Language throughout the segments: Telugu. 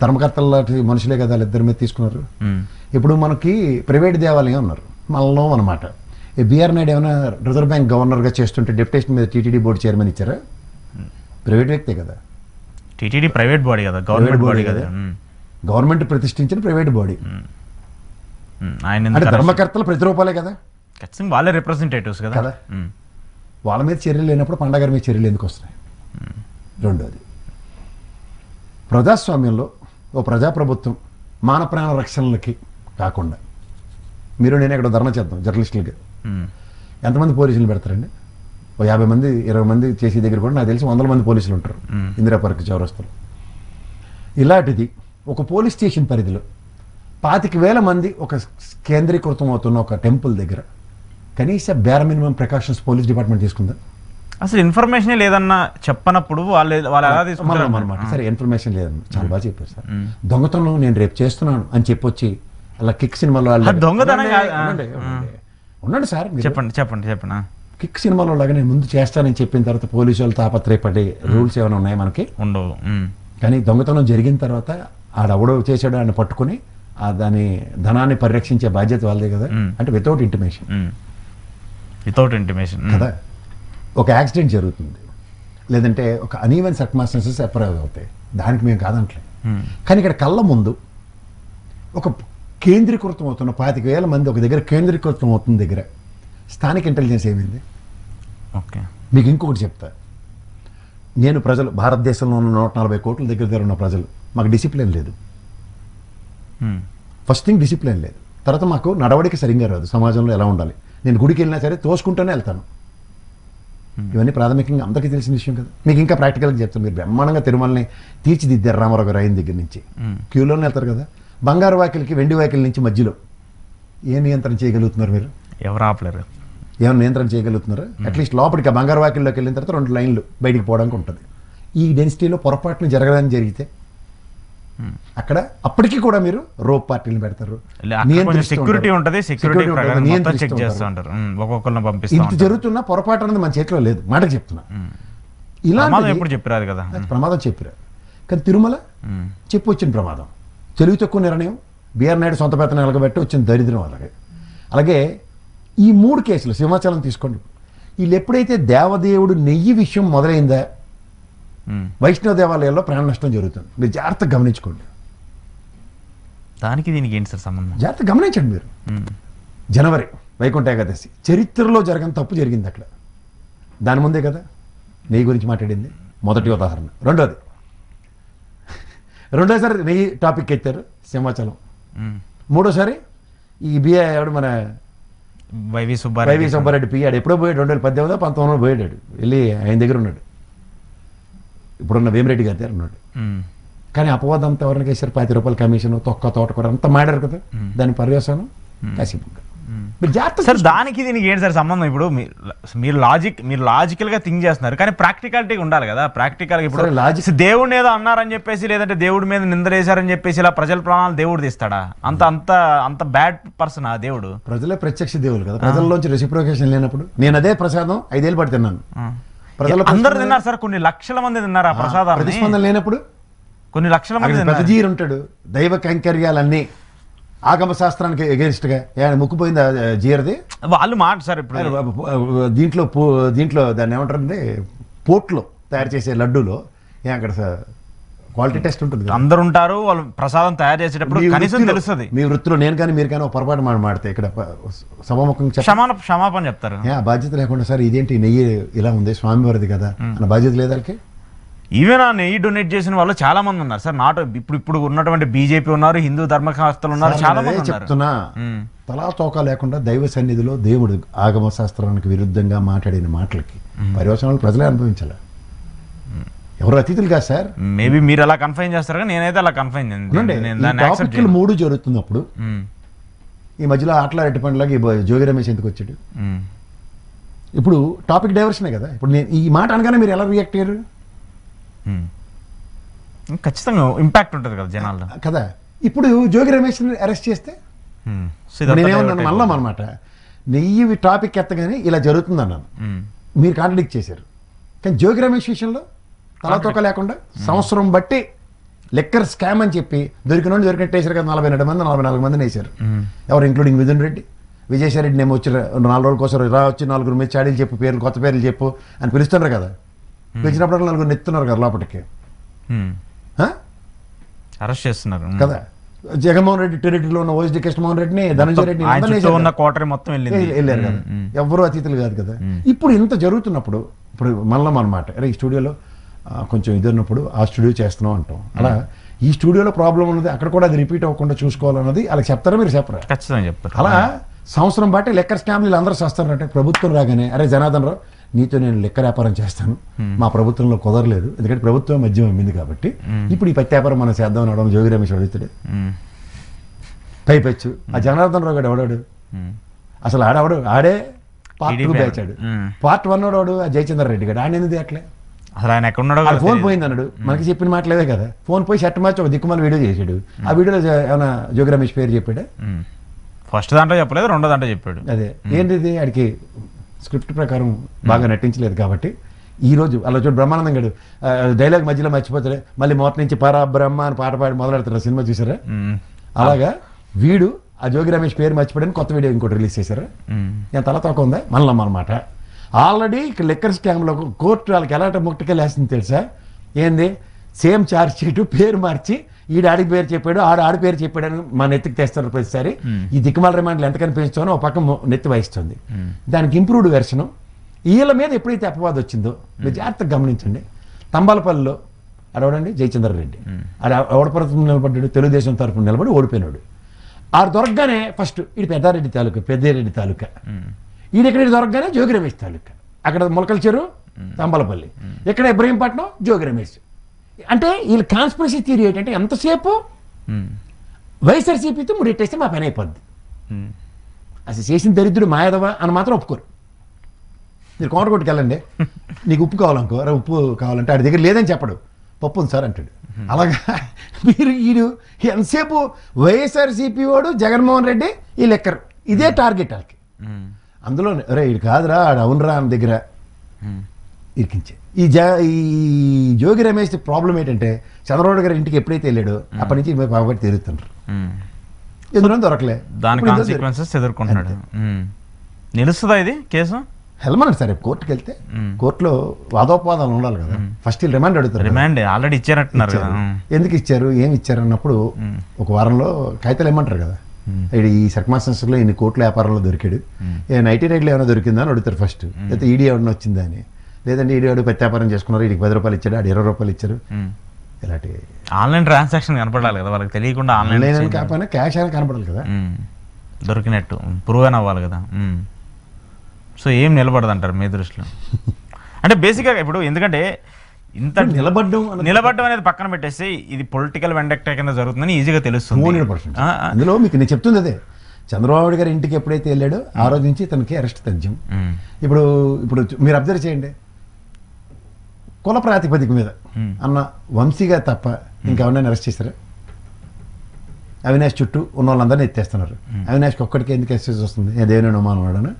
ధర్మకర్తల లాంటి మనుషులే కదా వాళ్ళిద్దరి మీద తీసుకున్నారు. ఇప్పుడు మనకి ప్రైవేట్ దేవాలయం ఉన్నారు మనలో అనమాట. ఈ బిఆర్ నాయుడు ఏమైనా రిజర్వ్ బ్యాంక్ గవర్నర్గా చేస్తుంటే డెప్యుటేషన్ మీద టీటీడీ బోర్డు చైర్మన్ ఇచ్చారా? ప్రైవేట్ వ్యక్తే కదా. టీటీడీ ప్రైవేట్ బాడీ కదా, గవర్నమెంట్ బాడీ కదా. గవర్నమెంట్ ప్రతిష్ఠించిన ప్రైవేట్ బాడీ. అంటే ధర్మకర్తలు ప్రతిరూపాలే కదా, ఖచ్చితంగా వాళ్ళే రిప్రజెంటేటివ్స్ కదా. వాళ్ళ మీద చర్యలు లేనప్పుడు పండగ మీద చర్యలు ఎందుకు వస్తున్నాయి? రెండోది, ప్రజాస్వామ్యంలో ఓ ప్రజాప్రభుత్వం మాన ప్రాణ రక్షణలకి కాకుండా మీరు నేను ఇక్కడ ధర్నా చేద్దాం జర్నలిస్టులకి ఎంతమంది పోలీసులు పెడతారండి? ఓ 50 మంది 20 మంది చేసే దగ్గర కూడా నాకు తెలిసి 100 మంది పోలీసులు ఉంటారు ఇందిరా పార్క్ చౌరస్తాలో. ఇలాంటిది ఒక పోలీస్ స్టేషన్ పరిధిలో 25,000 మంది ఒక కేంద్రీకృతం అవుతున్న ఒక టెంపుల్ దగ్గర కనీస bear minimum precautions police department తీసుకుందా? అసలు ఇన్ఫర్మేషన్ లేదన్నా చెప్పనప్పుడు వాళ్ళు ఎలా తీసుకున్నారన్నమాట. సరే, ఇన్ఫర్మేషన్ లేదన్న చాలా బాగా చెప్పారు సార్. దొంగతనం నేను రేపు చేస్తున్నాను అని చెప్పొచ్చి అలా కిక్ సినిమాలో దొంగతనం ఉండండి సార్, చెప్పండి. కిక్ సినిమాలో లాగా నేను ముందు చేస్తానని చెప్పిన తర్వాత పోలీసు వాళ్ళు తాపత్రయపడే రూల్స్ ఏమైనా ఉన్నాయి మనకి? ఉండవు. కానీ దొంగతనం జరిగిన తర్వాత ఆడెవడో చేశాడు ఆయన పట్టుకుని దాని ధనాన్ని పరిరక్షించే బాధ్యత వాళ్ళదే కదా. అంటే వితౌట్ ఇంటిమేషన్ కదా. ఒక యాక్సిడెంట్ జరుగుతుంది, లేదంటే ఒక అనీవెన్ సర్కమ్స్టాన్సెస్ అప్రైవ్ అవుతాయి, దానికి మేము కాదంటలే. కానీ ఇక్కడ కళ్ళ ముందు ఒక కేంద్రీకృతం అవుతున్న 25,000 మంది ఒక దగ్గర కేంద్రీకృతం అవుతున్న దగ్గర స్థానిక ఇంటెలిజెన్స్ ఏమైంది? ఓకే, మీకు ఇంకొకటి చెప్తా. నేను ప్రజలు భారతదేశంలో ఉన్న 140 కోట్ల దగ్గర ఉన్న ప్రజలు మాకు డిసిప్లిన్ లేదు. ఫస్ట్ థింగ్ డిసిప్లిన్ లేదు. తర్వాత మాకు నడవడిక సరిగ్గా రాదు. సమాజంలో ఎలా ఉండాలి, నేను గుడికి వెళ్ళినా సరే తోసుకుంటూనే వెళ్తాను. ఇవన్నీ ప్రాథమికంగా అందరికీ తెలిసిన విషయం కదా. మీకు ఇంకా ప్రాక్టికల్గా చెప్తాను. మీరు బ్రహ్మాండంగా తిరుమలని తీర్చిదిద్దారు రామారావు గారు అయిన దగ్గర నుంచి. క్యూలోనే వెళ్తారు కదా. బంగారు వాకిలకి వెండి వాకిల నుంచి మధ్యలో ఏ నియంత్రణ చేయగలుగుతున్నారు మీరు? ఎవరు ఆపలేరు. ఏమైనా నియంత్రణ చేయగలుగుతున్నారు? అట్లీస్ట్ లోపలికి బంగారు వాకిల్లోకి వెళ్ళిన తర్వాత 2 లైన్లు బయటికి పోవడానికి ఉంటుంది. ఈ డెన్సిటీలో పొరపాటును జరగడానికి జరిగితే అక్కడ అప్పటికీ కూడా మీరు రోప్ పార్టీలు పెడతారు. సెక్యూరిటీ ఉంటుంది, ఇంత జరుగుతున్నా పొరపాటు అనేది మన చేతిలో లేదు. మాటకు చెప్తున్నా. ఇలా ఎప్పుడు చెప్పారు కదా, ప్రమాదం చెప్పారు. కానీ తిరుమల చెప్పి వచ్చిన ప్రమాదం, తెలివి తక్కువ నిర్ణయం, బిఆర్ నాయుడు సొంత పెత్తనం ఎలగబెట్టి వచ్చిన దరిద్రం. అలాగే ఈ 3 కేసులు సింహాచలం తీసుకోండి. వీళ్ళు ఎప్పుడైతే దేవదేవుడు నెయ్యి విషయం మొదలైందా వైష్ణవ దేవాలయాల్లో ప్రాణ నష్టం జరుగుతుంది. మీరు జాగ్రత్తగా గమనించుకోండి. దానికి దీనికి ఏంటి సార్ సంబంధం? జాగ్రత్తగా గమనించండి మీరు. జనవరి వైకుంఠ ఏకాదశి చరిత్రలో జరగని తప్పు జరిగింది అక్కడ. దాని ముందే కదా నెయ్యి గురించి మాట్లాడింది. మొదటి ఉదాహరణ. రెండోసారి నెయ్యి టాపిక్ ఎత్తారు సింహాచలం. మూడోసారి ఈ ఎవడు మన వైవి సుబ్బారెడ్డి పియాడు ఎప్పుడో పోయాడు. 2018 19 పోయాడు. వెళ్ళి ఆయన దగ్గర ఉన్నాడు. ఇప్పుడున్న వేమిరెడ్డి గారి దగ్గర ఉన్నాడు. కానీ అపవాదం అంతా ఎవరిని వేశారు? 10 రూపాయల కమిషన్, తోటకూర అంతా మాడారు కదా. దాని పర్యవసానం కాసిపు. సార్ దానికి దీనికి ఏంటి సార్ సంబంధం? ఇప్పుడు మీరు లాజికల్ గా థింక్ చేస్తున్నారు, కానీ ప్రాక్టికాలిటీ ఉండాలి కదా. ప్రాక్టికల్ గా ఇప్పుడు దేవుడిని ఏదో అన్నారని చెప్పేసి, లేదంటే దేవుడి మీద నిందలేశారని చెప్పేసి ఇలా ప్రజల ప్రాణాలు దేవుడు తీస్తాడా? అంత బ్యాడ్ పర్సన్ ఆ దేవుడు? ప్రజలే ప్రత్యక్ష దేవుడు కదా. ప్రజల్లోంచి రెసిప్రొకేషన్ లేనప్పుడు నేను అదే ప్రసాదం 5 ఏళ్ళు పడి తిన్నాను. అందరూ తిన్నారు సార్, కొన్ని లక్షల మంది తిన్నారు ఆ ప్రసాదాన్ని. ప్రతిస్పందన లేనప్పుడు కొన్ని లక్షల మంది పెద్దజీరు ఉంటాడు. దైవ కైంకర్యాలన్నీ ఆగమ శాస్త్రానికి ఎగెన్స్ట్ గా ముక్కుపోయింది జీరది వాళ్ళు మాట సార్. ఇప్పుడు దీంట్లో దాన్ని ఏమంటారంటే పోర్ట్లో తయారు చేసే లడ్డూలో అక్కడ క్వాలిటీ టెస్ట్ ఉంటుంది. అందరు ఉంటారు, వాళ్ళు ప్రసాదం తయారు చేసేటప్పుడు కనీసం తెలుస్తుంది. మీ వృత్తిలో నేను కానీ మీరు కానీ పొరపాటు మాడితే ఇక్కడ సభాముఖం క్షమాపణ చెప్తారు. బాధ్యత లేకుండా సార్ ఇదేంటి నెయ్యి ఇలా ఉంది స్వామివారిది కదా అన్న బాధ్యత లేదా? ఈవెన్ ఆ నెయ్యి డొనేట్ చేసిన వాళ్ళు చాలా మంది ఉన్నారు సార్. నాట్ ఇప్పుడు ఉన్నటువంటి బీజేపీ ఉన్నారు, హిందూ ధర్మశాస్త్రాలు ఉన్నారు, చాలా మంది చెప్తున్నా. తలా తోక లేకుండా దైవ సన్నిధిలో దేవుడు ఆగమ శాస్త్రానికి విరుద్ధంగా మాట్లాడిన మాటలకి పర్యవసనాలు ప్రజలే అనుభవించాలి. ఎవరు అతిథులు కాదు సార్. మేబీ మీరు అలా కన్ఫైన్ చేస్తారు, కానీ నేనైతే అలా కన్ఫైన్ 3 జరుగుతున్నప్పుడు ఈ మధ్యలో ఆటల రెడ్డి పండులాగా జోగి రమేష్ ఎందుకు వచ్చాడు? ఇప్పుడు టాపిక్ డైవర్షనే కదా. ఇప్పుడు నేను ఈ మాట అనగానే మీరు ఎలా రియాక్ట్ అయ్యారు? ఖచ్చితంగా ఇంపాక్ట్ ఉంటుంది కదా జనాల్లో కదా. ఇప్పుడు జోగి రమేష్ అరెస్ట్ చేస్తే నేనేమన్నాను మళ్ళా అనమాట, నెయ్యి టాపిక్ ఎత్తగానే ఇలా జరుగుతుంది అన్నాను. మీరు కాంట్రడిక్ట్ చేశారు. కానీ జోగి రమేష్ విషయంలో తలతోక లేకుండా సంవత్సరం బట్టి లెక్కర్ స్కామ్ అని చెప్పి దొరికినట్టు వేసారు కదా 44 మందిని వేశారు. ఎవరు ఇంక్లూడింగ్ మిథున్ రెడ్డి, విజయసాయి రెడ్డి నేమో వచ్చి 4 రోజుల కోసం వచ్చి 4 మీద చాడీలు చెప్పు, పేర్లు కొత్త పేర్లు చెప్పు అని పిలుస్తున్నారు కదా. పిలిచినప్పుడు 4 నెత్తున్నారు కదా లోపలికి అరెస్ట్ చేస్తున్నారు కదా. జగన్మోహన్ రెడ్డి టెరిటరీలో ఉన్న ఓఎస్డీ కృష్ణమోహన్ రెడ్డిని, ధనంజయ రెడ్డిని ఉన్న కోటరీ మొత్తం వెళ్ళారు కదా. ఎవరు అతిథులు కాదు కదా. ఇప్పుడు ఇంత జరుగుతున్నప్పుడు ఇప్పుడు మళ్ళీ అనమాట అరే ఈ స్టూడియోలో కొంచెం ఇదన్నప్పుడు ఆ స్టూడియో చేస్తున్నాం అంటాం. అలా ఈ స్టూడియోలో ప్రాబ్లం ఉన్నది అక్కడ కూడా అది రిపీట్ అవ్వకుండా చూసుకోవాలన్నది అలా చెప్తారా మీరు చెప్పరా? ఖచ్చితంగా చెప్తారు. అలా సంవత్సరం బట్టి లెక్కర్ స్కామ్లు అందరూ చేస్తారంటే ప్రభుత్వం రాగానే అరే జనార్దన్ రావు నీతో నేను లెక్క వ్యాపారం చేస్తాను, మా ప్రభుత్వంలో కుదరలేదు ఎందుకంటే ప్రభుత్వం మద్యం అమ్మింది కాబట్టి ఇప్పుడు ఈ పత్తి వ్యాపారం మనం చేద్దాం అనడం జోగి రమేష్ అడుగుతాడు. పైపెచ్చు ఆ జనార్దన్ రావు గారు ఎవడాడు అసలు ఆడే పార్ట్ 2 బ్యాచాడు. పార్ట్ 1 వాడు ఆ జయచంద్ర రెడ్డి గారు ఆయన ఎందుకు అట్లే అసలు ఆయన ఎక్కడున్నాడో ఫోన్ పోయింది అన్నాడు. మనకి చెప్పిన మాటలేదే కదా. ఫోన్ పోయి షర్ట్ మార్చి ఒక దిక్కుమాల వీడియో చేశాడు. ఆ వీడియోలో ఏమైనా జోగి రమేష్ పేరు చెప్పాడా? ఫస్ట్ దాంట్లో చెప్పలేదు, రెండో దాంట్లో చెప్పాడు. అదే ఏంటిది ఆడికి స్క్రిప్ట్ ప్రకారం బాగా నటించలేదు కాబట్టి ఈ రోజు అలా చూడు బ్రహ్మానందం గడు డైలాగ్ మధ్యలో మర్చిపోతాడు, మళ్ళీ మొదటి నుంచి పరబ్రహ్మ అని పాట పాడి మొదలెడతారు. సినిమా చూసారా? అలాగా వీడు ఆ జోగి రమేష్ పేరు మర్చిపోయాడని కొత్త వీడియో ఇంకోటి రిలీజ్ చేశారా? నేను తల తోక ఉందా మనలమ్మ అనమాట. ఆల్రెడీ లెక్కర్ స్కామ్లో కోర్టు వాళ్ళకి ఎలాంటి ముట్టకెళ్ళేస్తుంది తెలుసా? ఏంది సేమ్ ఛార్జ్ షీటు పేరు మార్చి ఆడికి పేరు చెప్పాడు ఆడి పేరు చెప్పాడని మన నెత్తికి తెస్తారు ప్రతిసారి. ఈ దిక్కుమాల రిమాండ్లు ఎంతకని పెంచుతానో ఒక పక్క నెత్తి వహిస్తుంది. దానికి ఇంప్రూవ్డ్ వెర్షను వీళ్ళ మీద ఎప్పుడైతే అపవాదం వచ్చిందో మీరు జాగ్రత్తగా గమనించండి. తంబాలపల్లిలో అడవడండి జయచంద్ర రెడ్డి ఎవడపరతు నిలబడ్డాడు, తెలుగుదేశం తరఫున నిలబడి ఓడిపోయినాడు. ఆడు దొరకగానే ఫస్ట్ ఇది పెద్దారెడ్డి తాలూకా, పెద్దారెడ్డి తాలూకా. ఈడెక్కడ దొరకగానే జోగి రమేష్ తాలూకా, అక్కడ మొలకల చెరువు తంబాలపల్లి, ఇక్కడ ఇబ్రహీంపట్నం జోగి రమేష్. అంటే వీళ్ళ కాన్స్పిరసీ థియరీ ఏంటంటే ఎంతసేపు వైఎస్ఆర్సీపీతో ముడెట్టేస్తే మా పని అయిపోద్ది. అసలు చేసిన దరిద్రుడు మాయదవా అని మాత్రం ఒప్పుకోరు. మీరు కోటకొట్టుకు వెళ్ళండి, నీకు ఉప్పు కావాలనుకో, ఉప్పు కావాలంటే ఆడి దగ్గర లేదని చెప్పడు, పప్పు ఉంది సార్ అంటాడు. అలాగా మీరు ఎంతసేపు వైఎస్ఆర్సీపీ వాడు జగన్మోహన్ రెడ్డి ఈ లెక్కరు ఇదే టార్గెట్ వాళ్ళకి. అందులో రే ఇది కాదురా ఆడు అవునరా అని దగ్గర ఇరికించే ఈ జోగి రమేష్ ప్రాబ్లం ఏంటంటే చంద్రబాబు గారి ఇంటికి ఎప్పుడైతే వెళ్ళాడో అప్పటి నుంచి బాబట్టి తిరుగుతుంటారు. ఎందులో దొరకలే, దాని కాన్సిక్వెన్సెస్ ఎదుర్కొంటున్నాడు. నిలుస్తుందా ఇది కేసు? వెళ్ళమన్నాడు సరే కోర్టుకి వెళ్తే కోర్టులో వాదోపవాదాలు ఉండాలి కదా. ఫస్ట్ రిమాండ్ అడుగుతారు. రిమాండ్ ఆల్రెడీ ఇచ్చారట్టున్నారు కదా. ఎందుకు ఇచ్చారు ఏమి ఇచ్చారు అన్నప్పుడు ఒక వారంలో కాగితాలు ఏమంటారు కదా, ఈ సర్కమాస్టెన్సెస్ లో ఇన్ని కోట్ల వ్యాపారంలో దొరికాడు, నైటీ రైడ్లో ఏమైనా దొరికిందా అని అడుగుతారు ఫస్ట్. లేకపోతే ఈడీ ఏమన్నా వచ్చిందా అని. లేదంటే ఈడీ వాడు పెద్ద వ్యాపారం చేసుకున్నారు, ఈడికి 10 రూపాయలు ఇచ్చాడు, ఆడు 20 రూపాయలు ఇచ్చారు. ఇలాంటి ఆన్లైన్ ట్రాన్సాక్షన్ కనపడాలి కదా వాళ్ళకి, తెలియకుండా ఆన్లైన్ కాకపోయినా క్యాష్ అయినా కనపడాలి కదా, దొరికినట్టు ప్రూవ్ అయిన అవ్వాలి కదా. సో ఏం నిలబడదు అంటారు మీ దృష్టిలో? అంటే బేసిక్గా ఇప్పుడు ఎందుకంటే ఇంత నిలబడ్డం అనేది పక్కన పెట్టేసి ఇది పొలిటికల్ వెండక్ట్ కింద జరుగుతుందని ఈజీగా తెలుస్తుంది. అందులో మీకు నేను చెప్తుంది అదే, చంద్రబాబు గారి ఇంటికి ఎప్పుడైతే వెళ్ళాడో ఆ రోజు నుంచి తనకి అరెస్ట్ తథ్యం. ఇప్పుడు మీరు అబ్జర్వ్ చేయండి, కుల ప్రాతిపదిక మీద అన్న వంశీగా తప్ప ఇంకెవరైనా అరెస్ట్ చేశారా? అవినాష్ చుట్టూ ఉన్న వాళ్ళందరినీ ఎత్తేస్తున్నారు. అవినాష్కి ఒక్కడికి ఎందుకు ఎక్సెస్ వస్తుంది? దేని అనుమానం వాడనా?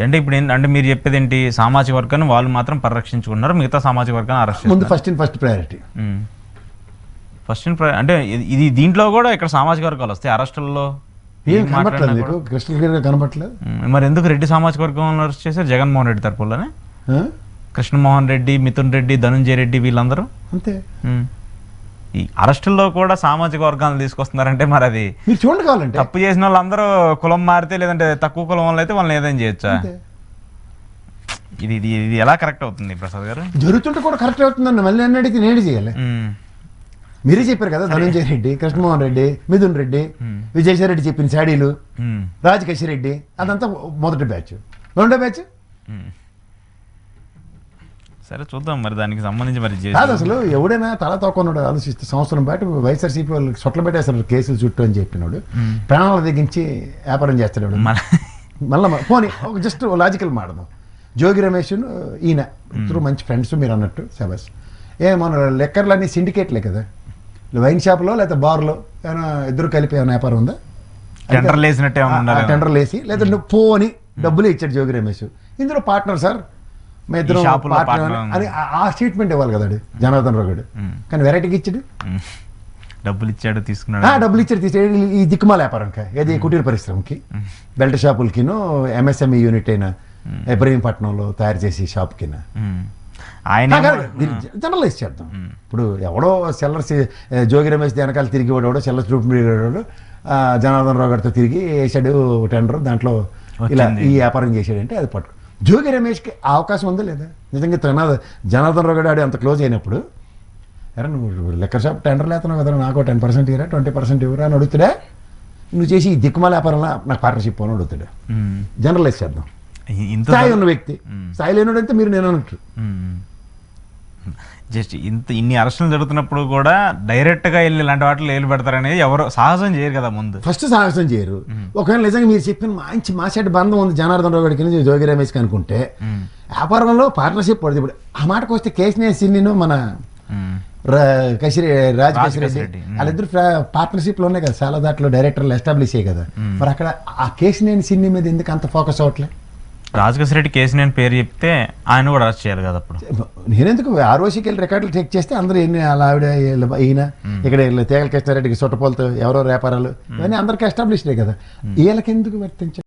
అంటే ఇప్పుడు అంటే మీరు చెప్పేది ఏంటి, సామాజిక వర్గాన్ని వాళ్ళు మాత్రం పరిరక్షించుకున్నారు, మిగతా సామాజిక వర్గాన్ని అరెస్ట్ ముందు ఫస్ట్ ప్రయారిటీ అంటే ఇది దీంట్లో కూడా ఇక్కడ సామాజిక వర్గాలు వస్తాయి అరెస్టుల్లో. ఏం కనబట్టలేదు, కృష్ణగిరి కనబట్టలేదు. మరి ఎందుకు రెడ్డి సామాజిక వర్గం అరెస్ట్ చేశారు? జగన్మోహన్ రెడ్డి తరపులోనే కృష్ణమోహన్ రెడ్డి, మిథున్ రెడ్డి, ధనంజయ రెడ్డి వీళ్ళందరూ అంతే. ఈ అరెస్టుల్లో కూడా సామాజిక వర్గాలను తీసుకొస్తున్నారంటే మరి అది మీరు చూడండి, కావాలంటే తప్పు చేసిన వాళ్ళందరూ కులం మారితే లేదంటే తక్కువ కులం వాళ్ళు అయితే వాళ్ళని ఏదైనా చేయొచ్చా? ఇది ఇది ఇది ఎలా కరెక్ట్ అవుతుంది ప్రసాద్ గారు? జరుగుతుంటే కూడా కరెక్ట్ అవుతుందండి. మళ్ళీ అన్నడికి నేడు చేయాలి. మీరే చెప్పారు కదా, ధనంజయ రెడ్డి, కృష్ణమోహన్ రెడ్డి, మిథున్ రెడ్డి, విజయసాయి రెడ్డి చెప్పిన శాడీలు, రాజకేశి రెడ్డి, అదంతా మొదటి బ్యాచ్. రెండో బ్యాచ్ సరే చూద్దాం మరి దానికి సంబంధించి మరి కాదు. అసలు ఎవడైనా తల తోకొన్నాడు ఆలోచిస్తే సంవత్సరం బయట వైఎస్ఆర్సీపీ వాళ్ళకి సొట్ల పెట్టేస్తారు కేసులు చుట్టూ అని చెప్పినాడు, ప్రాణాలు తెగించి వ్యాపారం చేస్తాడు. మళ్ళీ పోనీ జస్ట్ లాజికల్ మాడదాం. జోగి రమేష్ ఈయన ఇద్దరు మంచి ఫ్రెండ్స్ మీరు అన్నట్టు శబాస్. మన లెక్కర్లన్నీ సిండికేట్లే కదా, వైన్ షాప్లో లేకపోతే బార్లో ఏమైనా ఇద్దరు కలిపి ఏమైనా వ్యాపారం ఉందా? టెండర్లు వేసి లేదా నువ్వు పోని డబ్బులు ఇచ్చాడు జోగి రమేష్. ఇందులో పార్ట్నర్ సార్ మా ఇద్దరం షాపులో partner partner అని ఆ స్టేట్మెంట్ ఇవ్వాలి కదా జనార్దన్ రావు గారు. కానీ వెరైటీకి ఇచ్చాడు, డబ్బులు ఇచ్చాడు తీసుకున్నాడు. డబ్బులు ఇచ్చాడు తీసాడు. ఈ దిక్కుమాల వ్యాపారంకి ఏది కుటీర పరిశ్రమకి బెల్ట్ షాపులకిను ఎంఎస్ఎంఈ యూనిట్ అయిన ఇబ్రహీంపట్నంలో తయారు చేసి షాప్కిన ఆయన జనరలైజ్ చేద్దాం. ఇప్పుడు ఎవడో సెల్లర్స్ జోగి రమేష్ వెనకాల తిరిగి వాడు సెల్లర్స్ వాడు జనార్దన్ రావు గారితో తిరిగి వేసాడు టెండర్, దాంట్లో ఇలా ఈ వ్యాపారం చేసాడంటే అది పట్టు. జోగి రమేష్కి ఆ అవకాశం ఉందా లేదా? నిజంగా జనార్దన్ రావు గారు అంత క్లోజ్ అయినప్పుడు అరే నువ్వు లెక్కర్ షాప్ టెండర్ లేతున్నావు కదా, నాకు 10% ఇవ్వరా 20% ఇవ్వరా అని అడుగుతాడా? నువ్వు చేసి ఈ దిక్కుమాల వ్యాపారంలో నాకు పార్ట్నర్షిప్ అని అడుగుతాడు. జనరలైజ్ చేద్దాం. స్థాయి ఉన్న వ్యక్తి, స్థాయి లేనుడంటే మీరు నేను అన్నట్టు. జస్ట్ ఇన్ని అరెస్టులు జరుగుతున్నప్పుడు కూడా డైరెక్ట్ గా వెళ్ళి ఇలాంటి వాటిలో ఏలు పెడతారనేది ఎవరు సాహసం చేయరు కదా ముందు. ఫస్ట్ సాహసం చేయరు. ఒకవేళ నిజంగా మీరు చెప్పిన మంచి మాసెట్ బంధం ఉంది జనార్దన్ రావు గారికి జోగి రమేష్కి అనుకుంటే వ్యాపారంలో పార్ట్నర్షిప్ పడుతుంది. ఇప్పుడు ఆ మాటకు వస్తే కేసీఆర్ సిన్నిను మన రాజకేశ్వరి వాళ్ళిద్దరు పార్ట్నర్షిప్ లోనే కదా చాలా దాంట్లో డైరెక్టర్లు ఎస్టాబ్లిష్ అయ్యాయి కదా. మరి అక్కడ ఆ కేసీఆర్ సిన్ని మీద ఎందుకు అంత ఫోకస్ అవ్వట్లే? రాజకేశ్వర రెడ్డి కేసు నేను పేరు చెప్తే ఆయన కూడా అరెస్ట్ చేయాలి కదా. అప్పుడు నేనెందుకు ఆర్ఓసీకి వెళ్ళి రికార్డులు చెక్ చేస్తే అందరూ ఎన్ని అలా ఆవిడ ఈయన ఇక్కడ తేగల కృష్ణారెడ్డికి సొట్టపోలతో ఎవరో వ్యాపారాలు ఇవన్నీ అందరికీ ఎస్టాబ్లిష్డే కదా. వీళ్ళకి ఎందుకు వర్తించారు?